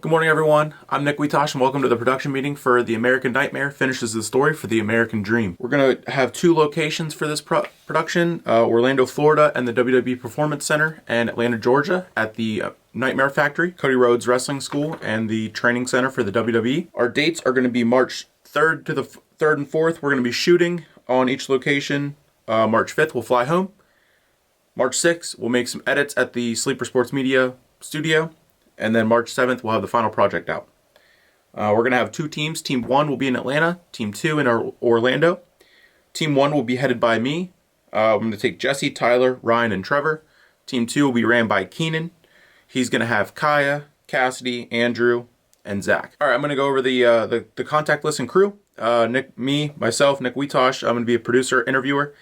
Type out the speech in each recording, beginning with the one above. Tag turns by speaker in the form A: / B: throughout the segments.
A: Good morning, everyone. I'm Nick Wietosh, and welcome to the production meeting for The American Nightmare Finishes the Story for The American Dream. We're going to have two locations for this production, Orlando, Florida, and the WWE Performance Center, and Atlanta, Georgia, at the Nightmare Factory, Cody Rhodes Wrestling School, and the Training Center for the WWE. Our dates are going to be March 3rd to the 3rd and 4th. We're going to be shooting on each location. March 5th, we'll fly home. March 6th, we'll make some edits at the Sleeper Sports Media studio. And then March 7th, we'll have the final project out. We're going to have two teams. Team 1 will be in Atlanta. Team 2 in Orlando. Team 1 will be headed by me. I'm going to take Jesse, Tyler, Ryan, and Trevor. Team 2 will be ran by Keenan. He's going to have Kaya, Cassidy, Andrew, and Zach. All right, I'm going to go over the contact list and crew. Myself, Nick Wietosh. I'm going to be a producer, interviewer.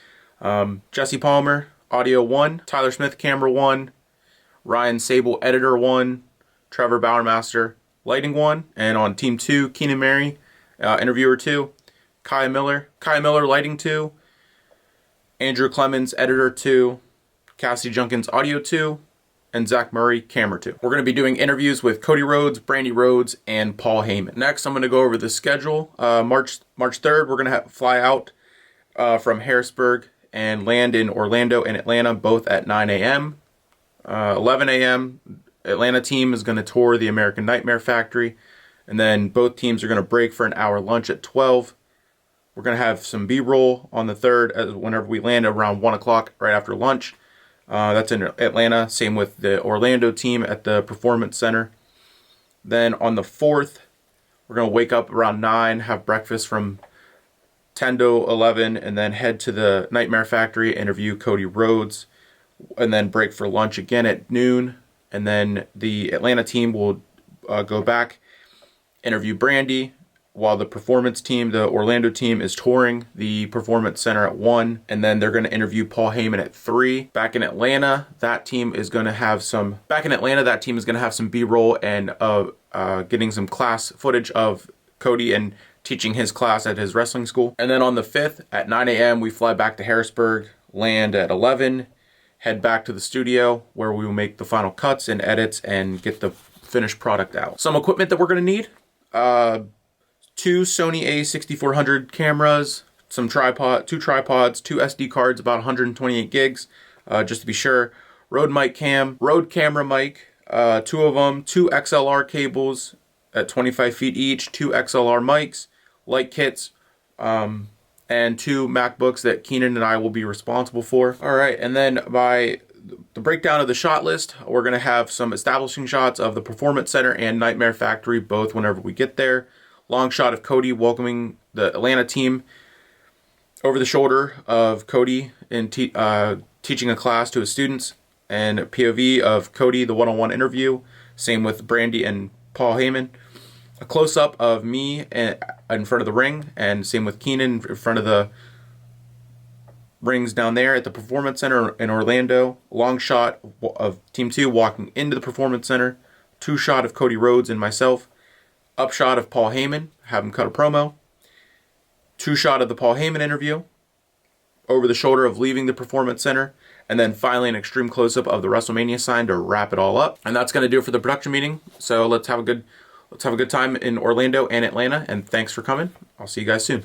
A: Jesse Palmer, audio 1. Tyler Smith, camera 1. Ryan Sable, editor 1. Trevor Bowermaster, lighting 1, and on team 2, Keenan Mary, interviewer 2, Kaya Miller, lighting 2, Andrew Clemens, editor 2, Cassidy Junkins, audio 2, and Zach Murray, camera 2. We're going to be doing interviews with Cody Rhodes, Brandi Rhodes, and Paul Heyman. Next, I'm going to go over the schedule. March 3rd, we're going to fly out from Harrisburg and land in Orlando and Atlanta, both at 9 a.m. 11 a.m., Atlanta team is going to tour the American Nightmare Factory, and then both teams are going to break for an hour lunch at 12. We're going to have some B-roll on the 3rd whenever we land around 1 o'clock right after lunch. That's in Atlanta. Same with the Orlando team at the Performance Center. Then on the 4th, we're going to wake up around 9, have breakfast from 10 to 11, and then head to the Nightmare Factory, interview Cody Rhodes, and then break for lunch again at noon. And then the Atlanta team will go back, interview Brandi, while the performance team, the Orlando team, is touring the Performance Center at 1. And then they're going to interview Paul Heyman at 3. Back in Atlanta, that team is going to have some B-roll and getting some class footage of Cody and teaching his class at his wrestling school. And then on the 5th at 9 a.m., we fly back to Harrisburg, land at 11. Head back to the studio where we will make the final cuts and edits and get the finished product out. Some equipment that we're going to need. 2 Sony a6400 cameras, two tripods, 2 SD cards, about 128 gigs, just to be sure. Rode camera mic, 2 of them, 2 XLR cables at 25 feet each, 2 XLR mics, light kits, and 2 MacBooks that Keenan and I will be responsible for. All right, and then by the breakdown of the shot list, we're going to have some establishing shots of the Performance Center and Nightmare Factory, both whenever we get there. Long shot of Cody welcoming the Atlanta team over the shoulder of Cody and teaching a class to his students, and a POV of Cody, the one-on-one interview. Same with Brandi and Paul Heyman. A close-up of me in front of the ring, and same with Keenan in front of the rings down there at the Performance Center in Orlando. Long shot of Team 2 walking into the Performance Center. 2 shot of Cody Rhodes and myself. Up shot of Paul Heyman, have him cut a promo. 2 shot of the Paul Heyman interview. Over the shoulder of leaving the Performance Center. And then finally an extreme close-up of the WrestleMania sign to wrap it all up. And that's going to do it for the production meeting. So let's have a good time in Orlando and Atlanta, and thanks for coming. I'll see you guys soon.